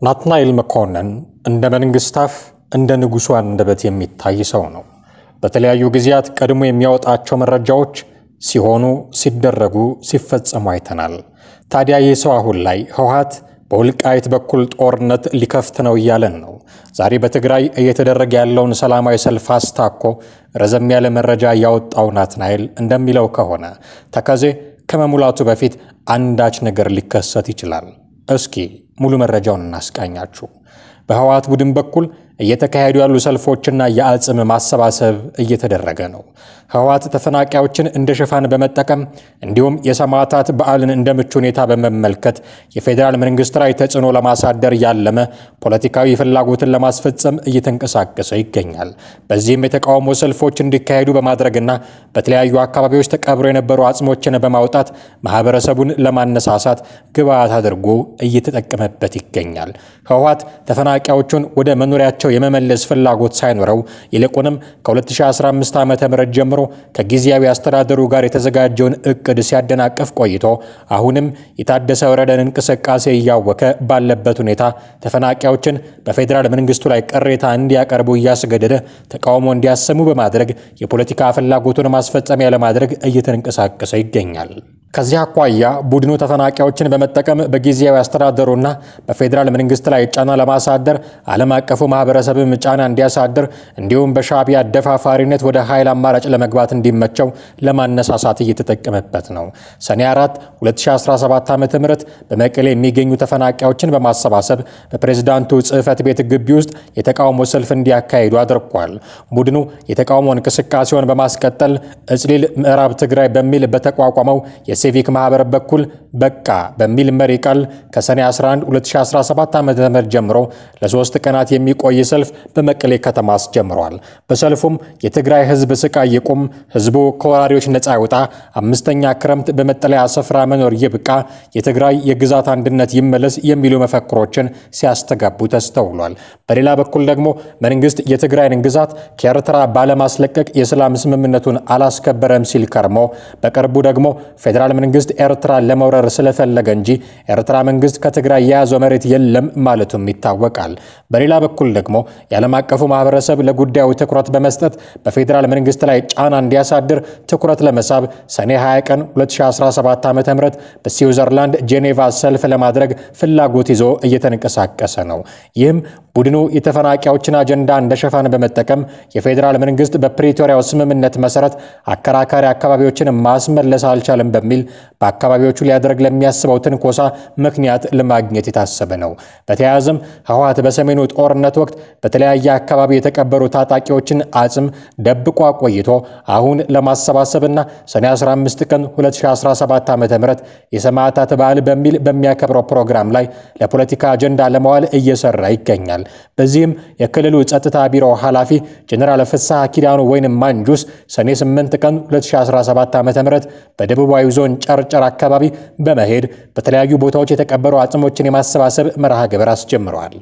ናትናኤል መኮንን እንደ መንግስታፍ እንደ ንጉሱ አንደበት የሚታይ ሰው ነው። በተለያዩ ጊዜያት ቀድሞ የሚያወጣቸው መረጃዎች ሲሆኑ ሲደረጉ ሲፈጸሙ አይተናል። ታዲያ ይህ ሰው አሁን ላይ ህወሓት በወልቃይት በኩል ጦርነት ሊከፍት ነው እያለን ነው። ዛሬ በትግራይ እየተደረገ ያለውን ሰላማዊ ሰልፍ አስታኮ ረዘም ያለ መረጃ ያወጣው ናትናኤል እንደሚለው ከሆነ ተከዜ ከመሙላቱ በፊት አንዳች ነገር ሊከሰት ይችላል። እስኪ ሙሉ መረጃውን እናስቃኛችሁ። በህወሓት ቡድን በኩል እየተካሄዱ ያሉ ሰልፎችና የአጽም ማሰባሰብ እየተደረገ ነው። ህወሓት ተፈናቃዮችን እንደ ሽፋን በመጠቀም እንዲሁም የሰማዕታት በዓልን እንደ ምቹ ሁኔታ በመመልከት የፌደራል መንግስት ላይ ተጽዕኖ ለማሳደር ያለመ ፖለቲካዊ ፍላጎትን ለማስፈጸም እየተንቀሳቀሰ ይገኛል። በዚህም የተቃውሞ ሰልፎች እንዲካሄዱ በማድረግና በተለያዩ አካባቢዎች ተቀብረው የነበሩ አጽሞችን በማውጣት ማህበረሰቡን ለማነሳሳት ግብዓት አድርጎ እየተጠቀመበት ይገኛል። ህወሓት ተፈናቃዮቹን ወደ መኖሪያቸው የመመለስ ፍላጎት ሳይኖረው ይልቁንም ከ2015 ዓ.ም ጀምሮ ከጊዜያዊ አስተዳደሩ ጋር የተዘጋጀውን እቅድ ሲያደናቀፍ ቆይቶ አሁንም የታደሰ ወረደን እንቅስቃሴ እያወከ ባለበት ሁኔታ ተፈናቃዮችን በፌደራል መንግስቱ ላይ ቅሬታ እንዲያቀርቡ እያስገደደ ተቃውሞ እንዲያሰሙ በማድረግ የፖለቲካ ፍላጎቱን ማስፈጸሚያ ለማድረግ እየተንቀሳቀሰ ይገኛል። ከዚህ አኳያ ቡድኑ ተፈናቃዮችን በመጠቀም በጊዜያዊ አስተዳደሩና በፌደራል መንግስት ላይ ጫና ለማሳደር ዓለም አቀፉ ማህበረሰብም ጫና እንዲያሳድር እንዲሁም በሻዕቢያ አደፋፋሪነት ወደ ኃይል አማራጭ ለመግባት እንዲመቸው ለማነሳሳት እየተጠቀመበት ነው። ሰኔ 4 2017 ዓ.ም በመቀሌ የሚገኙ ተፈናቃዮችን በማሰባሰብ በፕሬዝዳንቱ ጽህፈት ቤት ግቢ ውስጥ የተቃውሞ ሰልፍ እንዲያካሂዱ አድርጓል። ቡድኑ የተቃውሞ እንቅስቃሴውን በማስቀጠል እጽሊል ምዕራብ ትግራይ በሚል በተቋቋመው የሲቪክ ማህበር በኩል በቃ በሚል መሪ ቃል ከሰኔ 11 2017 ዓ.ም ጀምሮ ለ3 ቀናት የሚቆይ ሰልፍ በመቀሌ ከተማ አስጀምሯል። በሰልፉም የትግራይ ህዝብ ስቃይ ይቁም፣ ህዝቡ ከወራሪዎች ነፃ ይውጣ፣ አምስተኛ ክረምት በመጠለያ ስፍራ መኖር ይብቃ፣ የትግራይ የግዛት አንድነት ይመለስ የሚሉ መፈክሮችን ሲያስተጋቡ ተስተውሏል። በሌላ በኩል ደግሞ መንግስት የትግራይን ግዛት ከኤርትራ ባለማስለቀቅ የሰላም ስምምነቱን አላስከበረም ሲል ከርሞ በቅርቡ ደግሞ ፌደራል መንግስት ኤርትራ ለመውረር ስለፈለገ እንጂ ኤርትራ መንግስት ከትግራይ የያዘው መሬት የለም ማለቱም ይታወቃል። በሌላ በኩል ደግሞ የዓለም አቀፉ ማህበረሰብ ለጉዳዩ ትኩረት በመስጠት በፌደራል መንግስት ላይ ጫና እንዲያሳድር ትኩረት ለመሳብ ሰኔ 20 ቀን 2017 ዓ.ም በስዊዘርላንድ ጄኔቫ ሰልፍ ለማድረግ ፍላጎት ይዞ እየተንቀሳቀሰ ነው። ይህም ቡድኑ የተፈናቃዮችን አጀንዳ እንደ ሽፋን በመጠቀም የፌደራል መንግስት በፕሪቶሪያው ስምምነት መሰረት አከራካሪ አካባቢዎችን ማስመለስ አልቻለም በሚል በአካባቢዎቹ ሊያደርግ ለሚያስበው ትንኮሳ ምክንያት ለማግኘት የታሰበ ነው። በተያያዘም ህወሓት በሰሜኑ ጦርነት ወቅት በተለያየ አካባቢ የተቀበሩ ታጣቂዎችን አጽም ደብቆ ቆይቶ አሁን ለማሰባሰብና ሰኔ 15 ቀን 2017 ዓ.ም የሰማዕታት በዓል በሚል በሚያከብረው ፕሮግራም ላይ ለፖለቲካ አጀንዳ ለማዋል እየሰራ ይገኛል። በዚህም የክልሉ ጸጥታ ቢሮ ኃላፊ ጀነራል ፍስሐ ኪዳኑ ወይንም ማንጁስ ሰኔ 8 ቀን 2017 ዓ.ም በደቡባዊ ዞን ጨርጨር አካባቢ በመሄድ በተለያዩ ቦታዎች የተቀበሩ አጽሞችን የማሰባሰብ መርሃ ግብር አስጀምረዋል።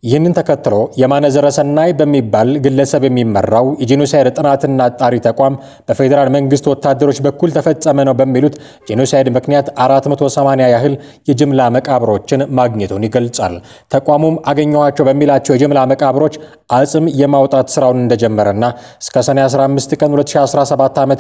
ይህንን ተከትሎ የማነ ዘረሰናይ በሚባል ግለሰብ የሚመራው የጄኖሳይድ ጥናትና አጣሪ ተቋም በፌደራል መንግስት ወታደሮች በኩል ተፈጸመ ነው በሚሉት ጄኖሳይድ ምክንያት 480 ያህል የጅምላ መቃብሮችን ማግኘቱን ይገልጻል። ተቋሙም አገኘዋቸው በሚላቸው የጅምላ መቃብሮች አጽም የማውጣት ስራውን እንደጀመረና እስከ ሰኔ 15 ቀን 2017 ዓ.ም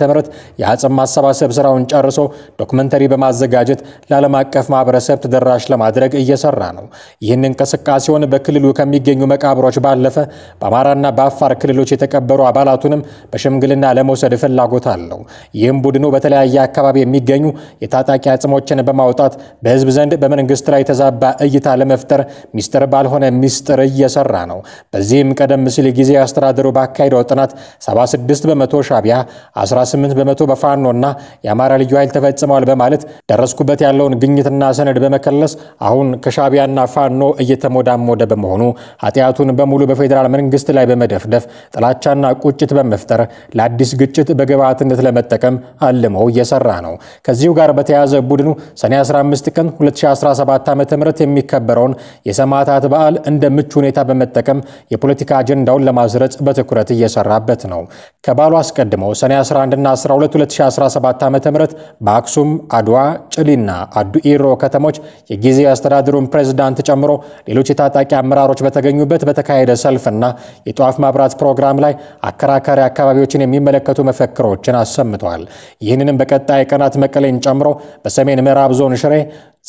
የአጽም ማሰባሰብ ስራውን ጨርሶ ዶክመንተሪ በማዘጋጀት ለዓለም አቀፍ ማህበረሰብ ተደራሽ ለማድረግ እየሰራ ነው። ይህን እንቅስቃሴውን በክልሉ ከሚገኙ መቃብሮች ባለፈ በአማራና በአፋር ክልሎች የተቀበሩ አባላቱንም በሽምግልና ለመውሰድ ፍላጎት አለው። ይህም ቡድኑ በተለያየ አካባቢ የሚገኙ የታጣቂ አጽሞችን በማውጣት በህዝብ ዘንድ በመንግስት ላይ ተዛባ እይታ ለመፍጠር ሚስጥር ባልሆነ ሚስጥር እየሰራ ነው። በዚህም ቀደም ሲል ጊዜ አስተዳደሩ ባካሄደው ጥናት 76 በመቶ ሻዕቢያ፣ 18 በመቶ በፋኖና የአማራ ልዩ ኃይል ተፈጽመዋል በማለት ደረስኩበት ያለውን ግኝትና ሰነድ በመከለስ አሁን ከሻዕቢያና ፋኖ እየተሞዳሞደ በመሆኑ በመሆኑ ኃጢያቱን በሙሉ በፌደራል መንግስት ላይ በመደፍደፍ ጥላቻና ቁጭት በመፍጠር ለአዲስ ግጭት በግብዓትነት ለመጠቀም አልመው እየሰራ ነው። ከዚሁ ጋር በተያያዘ ቡድኑ ሰኔ 15 ቀን 2017 ዓ.ም የሚከበረውን የሰማዕታት በዓል እንደ ምቹ ሁኔታ በመጠቀም የፖለቲካ አጀንዳውን ለማዝረጽ በትኩረት እየሰራበት ነው። ከበዓሉ አስቀድመው ሰኔ 11 እና 12 2017 ዓ.ም በአክሱም፣ አድዋ፣ ጭሊና አዱኢሮ ከተሞች የጊዜያዊ አስተዳደሩን ፕሬዝዳንት ጨምሮ ሌሎች የታጣቂ አመራሮች በተገኙበት በተካሄደ ሰልፍና የጧፍ ማብራት ፕሮግራም ላይ አከራካሪ አካባቢዎችን የሚመለከቱ መፈክሮችን አሰምተዋል። ይህንንም በቀጣይ ቀናት መቀሌን ጨምሮ በሰሜን ምዕራብ ዞን ሽሬ፣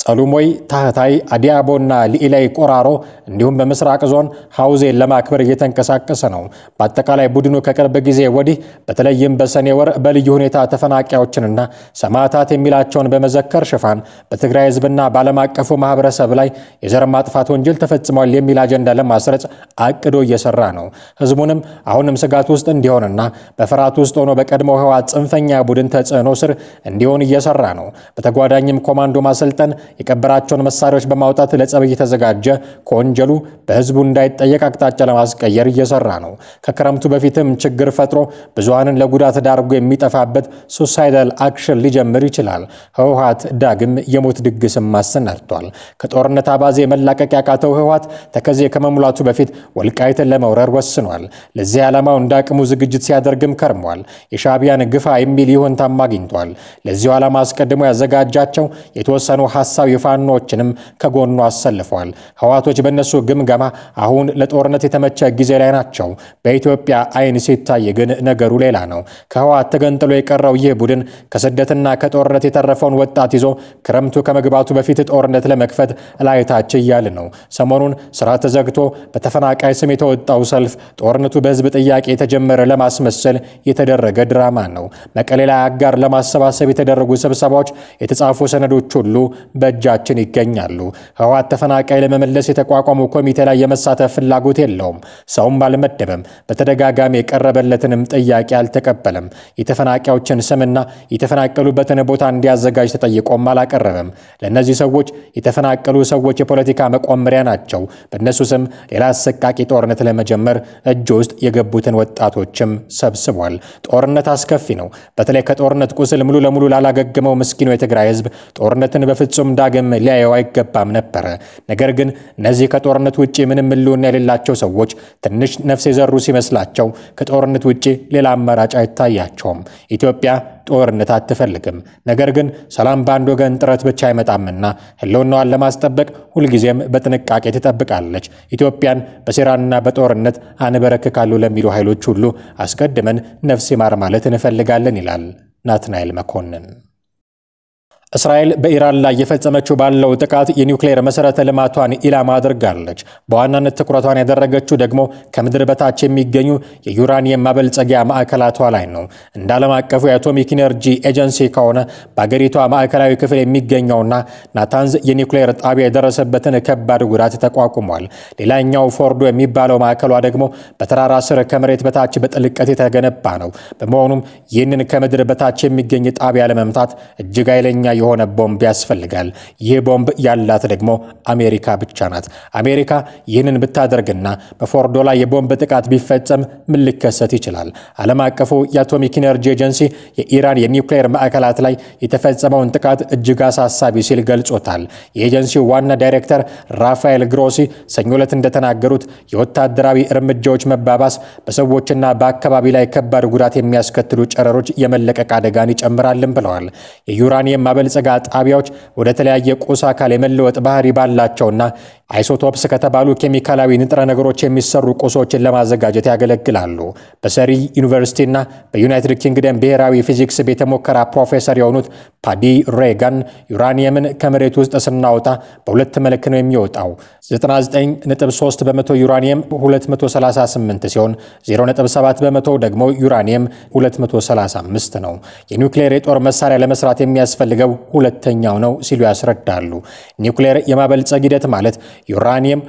ጸሉሞይ፣ ታህታይ፣ አዲያቦና ሊኢላይ ቆራሮ እንዲሁም በምስራቅ ዞን ሐውዜን ለማክበር እየተንቀሳቀሰ ነው። በአጠቃላይ ቡድኑ ከቅርብ ጊዜ ወዲህ በተለይም በሰኔ ወር በልዩ ሁኔታ ተፈናቃዮችንና ሰማዕታት የሚላቸውን በመዘከር ሽፋን በትግራይ ህዝብና በዓለም አቀፉ ማህበረሰብ ላይ የዘር ማጥፋት ወንጀል ተፈጽሟል የሚል አጀንዳ ለማስረጽ አቅዶ እየሰራ ነው። ህዝቡንም አሁንም ስጋት ውስጥ እንዲሆንና በፍርሃት ውስጥ ሆኖ በቀድሞው ህወሓት ጽንፈኛ ቡድን ተጽዕኖ ስር እንዲሆን እየሰራ ነው። በተጓዳኝም ኮማንዶ ማሰልጠን፣ የቀበራቸውን መሳሪያዎች በማውጣት ለጸብ እየተዘጋጀ ከወንጀሉ በህዝቡ እንዳይጠየቅ አቅጣጫ ለማስቀየር እየሰራ ነው። ከክረምቱ በፊትም ችግር ፈጥሮ ብዙሃንን ለጉዳት ዳርጎ የሚጠፋበት ሱሳይዳል አክሽን ሊጀምር ይችላል። ህወሓት ዳግም የሞት ድግስም አሰናድቷል። ከጦርነት አባዜ መላቀቅ ያቃተው ህወሓት ተከዜ ከመሙላቱ በፊት ወልቃይትን ለመውረር ወስኗል። ለዚህ ዓላማው እንዳቅሙ ዝግጅት ሲያደርግም ከርሟል። የሻዕቢያን ግፋ የሚል ይሁንታም አግኝቷል። ለዚሁ ዓላማ አስቀድሞ ያዘጋጃቸው የተወሰኑ ሐሳዊ ፋኖችንም ከጎኑ አሰልፈዋል። ህወሓቶች በእነሱ ግምገማ አሁን ለጦርነት የተመቸ ጊዜ ላይ ናቸው። በኢትዮጵያ አይን ሲታይ ግን ነገሩ ሌላ ነው። ከህወሓት ተገንጥሎ የቀረው ይህ ቡድን ከስደትና ከጦርነት የተረፈውን ወጣት ይዞ ክረምቱ ከመግባቱ በፊት ጦርነት ለመክፈት ላይታች እያለ ነው። ሰሞኑን ስራ ተዘግቶ በተፈናቃይ ስም የተወጣው ሰልፍ ጦርነቱ በህዝብ ጥያቄ የተጀመረ ለማስመሰል የተደረገ ድራማ ነው። መቀሌ ላይ አጋር ለማሰባሰብ የተደረጉ ስብሰባዎች፣ የተጻፉ ሰነዶች ሁሉ በእጃችን ይገኛሉ። ህወሓት ተፈናቃይ ለመመለስ የተቋቋመው ኮሚቴ ላይ የመሳተፍ ፍላጎት የለውም። ሰውም አልመደበም። በተደጋጋሚ የቀረበለትንም ጥያቄ አልተቀበለም። የተፈናቃዮችን ስምና የተፈናቀሉበትን ቦታ እንዲያዘጋጅ ተጠይቆም አላቀረበም። ለእነዚህ ሰዎች የተፈናቀሉ ሰዎች የፖለቲካ መቆመሪያ ናቸው። በእነሱ ስም ሌላ አሰቃቂ ጦርነት ለመጀመር እጅ ውስጥ የገቡትን ወጣቶችም ሰብስቧል። ጦርነት አስከፊ ነው። በተለይ ከጦርነት ቁስል ሙሉ ለሙሉ ላላገገመው ምስኪኑ የትግራይ ህዝብ ጦርነትን በፍጹም ዳግም ሊያየው አይገባም ነበር። ነገር ግን እነዚህ ከጦርነት ውጪ ምንም ህልውና የሌላቸው ሰዎች ትንሽ ነፍስ የዘሩ ሲመስላቸው ከጦርነት ውጪ ሌላ አማራጭ አይታያቸውም። ኢትዮጵያ ጦርነት አትፈልግም። ነገር ግን ሰላም በአንድ ወገን ጥረት ብቻ አይመጣምና ህልውናዋን ለማስጠበቅ ሁልጊዜም በጥንቃቄ ትጠብቃለች። ኢትዮጵያን በሴራና በጦርነት አንበረክካሉ ለሚሉ ኃይሎች ሁሉ አስቀድመን ነፍስ ይማር ማለት እንፈልጋለን ይላል ናትናኤል መኮንን። እስራኤል በኢራን ላይ የፈጸመችው ባለው ጥቃት የኒውክሌር መሰረተ ልማቷን ኢላማ አድርጋለች። በዋናነት ትኩረቷን ያደረገችው ደግሞ ከምድር በታች የሚገኙ የዩራኒየም ማበልጸጊያ ማዕከላቷ ላይ ነው። እንደ ዓለም አቀፉ የአቶሚክ ኢነርጂ ኤጀንሲ ከሆነ በአገሪቷ ማዕከላዊ ክፍል የሚገኘውና ናታንዝ የኒውክሌር ጣቢያ የደረሰበትን ከባድ ጉዳት ተቋቁሟል። ሌላኛው ፎርዶ የሚባለው ማዕከሏ ደግሞ በተራራ ስር ከመሬት በታች በጥልቀት የተገነባ ነው። በመሆኑም ይህንን ከምድር በታች የሚገኝ ጣቢያ ለመምታት እጅግ ኃይለኛ የሆነ ቦምብ ያስፈልጋል። ይህ ቦምብ ያላት ደግሞ አሜሪካ ብቻ ናት። አሜሪካ ይህንን ብታደርግና በፎርዶ ላይ የቦምብ ጥቃት ቢፈጸም ምን ሊከሰት ይችላል? ዓለም አቀፉ የአቶሚክ ኢነርጂ ኤጀንሲ የኢራን የኒውክሌር ማዕከላት ላይ የተፈጸመውን ጥቃት እጅግ አሳሳቢ ሲል ገልጾታል። የኤጀንሲው ዋና ዳይሬክተር ራፋኤል ግሮሲ ሰኞ ዕለት እንደተናገሩት የወታደራዊ እርምጃዎች መባባስ በሰዎችና በአካባቢ ላይ ከባድ ጉዳት የሚያስከትሉ ጨረሮች የመለቀቅ አደጋን ይጨምራልን ብለዋል። የዩራኒየም ማበልጸጋ ጣቢያዎች ወደ ተለያየ ቁስ አካል የመለወጥ ባህሪ ባላቸውና አይሶቶፕስ ከተባሉ ኬሚካላዊ ንጥረ ነገሮች የሚሰሩ ቁሶችን ለማዘጋጀት ያገለግላሉ። በሰሪ ዩኒቨርሲቲና በዩናይትድ ኪንግደም ብሔራዊ ፊዚክስ ቤተ ሙከራ ፕሮፌሰር የሆኑት ፓዲ ሬጋን ዩራኒየምን ከመሬት ውስጥ ስናወጣ በሁለት መልክ ነው የሚወጣው። 99.3 በመቶ ዩራኒየም 238 ሲሆን 0.7 በመቶ ደግሞ ዩራኒየም 235 ነው። የኒውክሌር የጦር መሳሪያ ለመስራት የሚያስፈልገው ሁለተኛው ነው ሲሉ ያስረዳሉ። ኒውክሌር የማበልጸግ ሂደት ማለት ዩራኒየም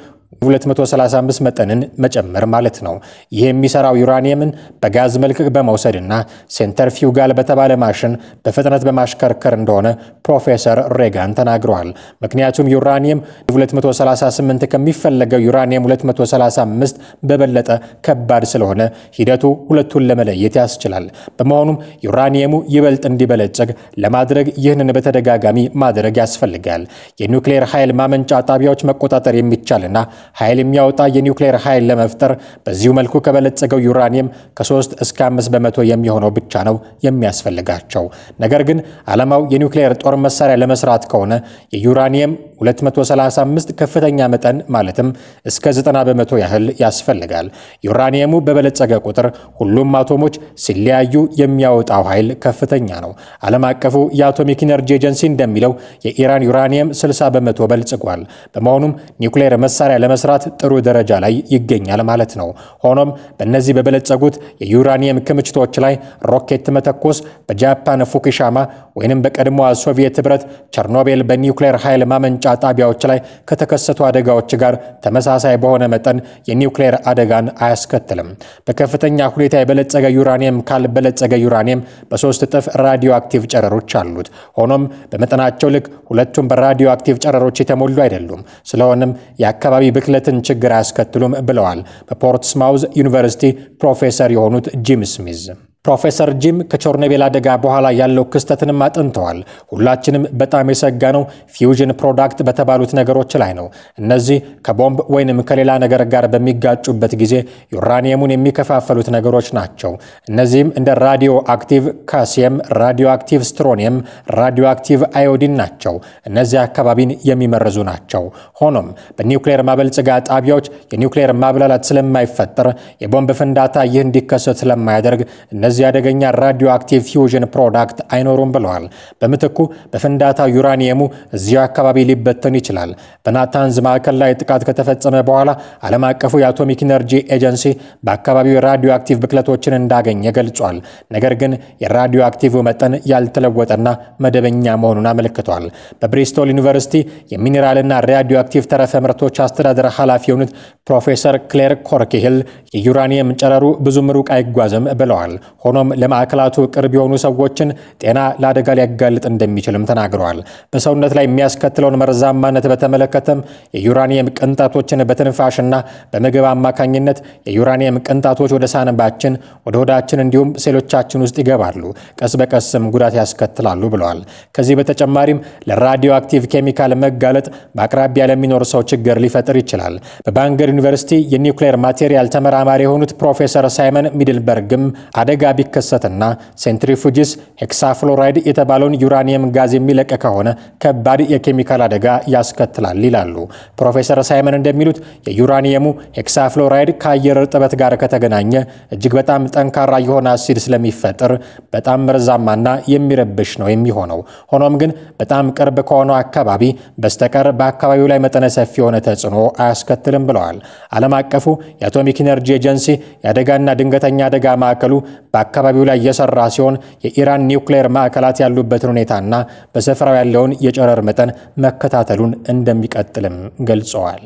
235 መጠንን መጨመር ማለት ነው። ይህ የሚሰራው ዩራኒየምን በጋዝ መልክ በመውሰድና ሴንትሪፊዩጋል በተባለ ማሽን በፍጥነት በማሽከርከር እንደሆነ ፕሮፌሰር ሬጋን ተናግረዋል። ምክንያቱም ዩራኒየም 238 ከሚፈለገው ዩራኒየም 235 በበለጠ ከባድ ስለሆነ ሂደቱ ሁለቱን ለመለየት ያስችላል። በመሆኑም ዩራኒየሙ ይበልጥ እንዲበለጽግ ለማድረግ ይህንን በተደጋጋሚ ማድረግ ያስፈልጋል። የኒውክሌር ኃይል ማመንጫ ጣቢያዎች መቆጣጠር የሚቻልና ኃይል የሚያወጣ የኒውክሌር ኃይል ለመፍጠር በዚሁ መልኩ ከበለጸገው ዩራኒየም ከ3 እስከ 5 በመቶ የሚሆነው ብቻ ነው የሚያስፈልጋቸው። ነገር ግን ዓላማው የኒውክሌር ጦር መሳሪያ ለመስራት ከሆነ የዩራኒየም 235 ከፍተኛ መጠን ማለትም እስከ 90 በመቶ ያህል ያስፈልጋል። ዩራኒየሙ በበለጸገ ቁጥር ሁሉም አቶሞች ሲለያዩ የሚያወጣው ኃይል ከፍተኛ ነው። ዓለም አቀፉ የአቶሚክ ኢነርጂ ኤጀንሲ እንደሚለው የኢራን ዩራኒየም 60 በመቶ በልጽጓል። በመሆኑም ኒውክሌር መሳሪያ ለመስራት ጥሩ ደረጃ ላይ ይገኛል ማለት ነው። ሆኖም በእነዚህ በበለጸጉት የዩራኒየም ክምችቶች ላይ ሮኬት መተኮስ በጃፓን ፉኩሺማ ወይንም በቀድሞዋ ሶቪየት ህብረት ቸርኖቤል በኒውክሌር ኃይል ማመንጫ ጣቢያዎች ላይ ከተከሰቱ አደጋዎች ጋር ተመሳሳይ በሆነ መጠን የኒውክሌር አደጋን አያስከትልም። በከፍተኛ ሁኔታ የበለጸገ ዩራኒየም ካልበለጸገ ዩራኒየም በ3 እጥፍ ራዲዮ አክቲቭ ጨረሮች አሉት። ሆኖም በመጠናቸው ልክ ሁለቱም በራዲዮ አክቲቭ ጨረሮች የተሞሉ አይደሉም። ስለሆነም የአካባቢ ብክለትን ችግር አያስከትሉም ብለዋል በፖርትስማውዝ ዩኒቨርሲቲ ፕሮፌሰር የሆኑት ጂም ስሚዝ። ፕሮፌሰር ጂም ከቸርኖቤል አደጋ በኋላ ያለው ክስተትንም አጥንተዋል። ሁላችንም በጣም የሰጋነው ፊውዥን ፕሮዳክት በተባሉት ነገሮች ላይ ነው። እነዚህ ከቦምብ ወይንም ከሌላ ነገር ጋር በሚጋጩበት ጊዜ ዩራኒየሙን የሚከፋፈሉት ነገሮች ናቸው። እነዚህም እንደ ራዲዮ አክቲቭ ካሲየም፣ ራዲዮ አክቲቭ ስትሮኒየም፣ ራዲዮ አክቲቭ አዮዲን ናቸው። እነዚህ አካባቢን የሚመርዙ ናቸው። ሆኖም በኒውክሌር ማበልጸጋ ጣቢያዎች የኒውክሌር ማብላላት ስለማይፈጠር የቦምብ ፍንዳታ ይህ እንዲከሰት ስለማያደርግ እነዚህ አደገኛ ራዲዮ አክቲቭ ፊውዥን ፕሮዳክት አይኖሩም ብለዋል። በምትኩ በፍንዳታው ዩራኒየሙ እዚያው አካባቢ ሊበተን ይችላል። በናታንዝ ማዕከል ላይ ጥቃት ከተፈጸመ በኋላ ዓለም አቀፉ የአቶሚክ ኢነርጂ ኤጀንሲ በአካባቢው ራዲዮ አክቲቭ ብክለቶችን እንዳገኘ ገልጿል። ነገር ግን የራዲዮ አክቲቭ መጠን ያልተለወጠና መደበኛ መሆኑን አመልክቷል። በብሪስቶል ዩኒቨርሲቲ የሚኒራልና ራዲዮ አክቲቭ ተረፈ ምርቶች አስተዳደር ኃላፊ የሆኑት ፕሮፌሰር ክሌር ኮርኪሂል የዩራኒየም ጨረሩ ብዙም ሩቅ አይጓዝም ብለዋል። ሆኖም ለማዕከላቱ ቅርብ የሆኑ ሰዎችን ጤና ለአደጋ ሊያጋልጥ እንደሚችልም ተናግረዋል። በሰውነት ላይ የሚያስከትለውን መርዛማነት በተመለከተም የዩራኒየም ቅንጣቶችን በትንፋሽና በምግብ አማካኝነት የዩራኒየም ቅንጣቶች ወደ ሳንባችን፣ ወደ ሆዳችን እንዲሁም ሴሎቻችን ውስጥ ይገባሉ። ቀስ በቀስም ጉዳት ያስከትላሉ ብለዋል። ከዚህ በተጨማሪም ለራዲዮ አክቲቭ ኬሚካል መጋለጥ በአቅራቢያ ለሚኖር ሰው ችግር ሊፈጥር ይችላል። በባንገር ዩኒቨርሲቲ የኒውክሌር ማቴሪያል ተመራማሪ የሆኑት ፕሮፌሰር ሳይመን ሚድልበርግም አደጋ ቢከሰትና ሴንትሪፉጅስ ሄክሳፍሎራይድ የተባለውን ዩራኒየም ጋዝ የሚለቅ ከሆነ ከባድ የኬሚካል አደጋ ያስከትላል ይላሉ። ፕሮፌሰር ሳይመን እንደሚሉት የዩራኒየሙ ሄክሳፍሎራይድ ከአየር እርጥበት ጋር ከተገናኘ እጅግ በጣም ጠንካራ የሆነ አሲድ ስለሚፈጥር በጣም መርዛማና የሚረብሽ ነው የሚሆነው። ሆኖም ግን በጣም ቅርብ ከሆነው አካባቢ በስተቀር በአካባቢው ላይ መጠነ ሰፊ የሆነ ተጽዕኖ አያስከትልም ብለዋል። ዓለም አቀፉ የአቶሚክ ኢነርጂ ኤጀንሲ የአደጋና ድንገተኛ አደጋ ማዕከሉ በአካባቢው ላይ የሰራ ሲሆን የኢራን ኒውክሌር ማዕከላት ያሉበትን ሁኔታና በስፍራው ያለውን የጨረር መጠን መከታተሉን እንደሚቀጥልም ገልጸዋል።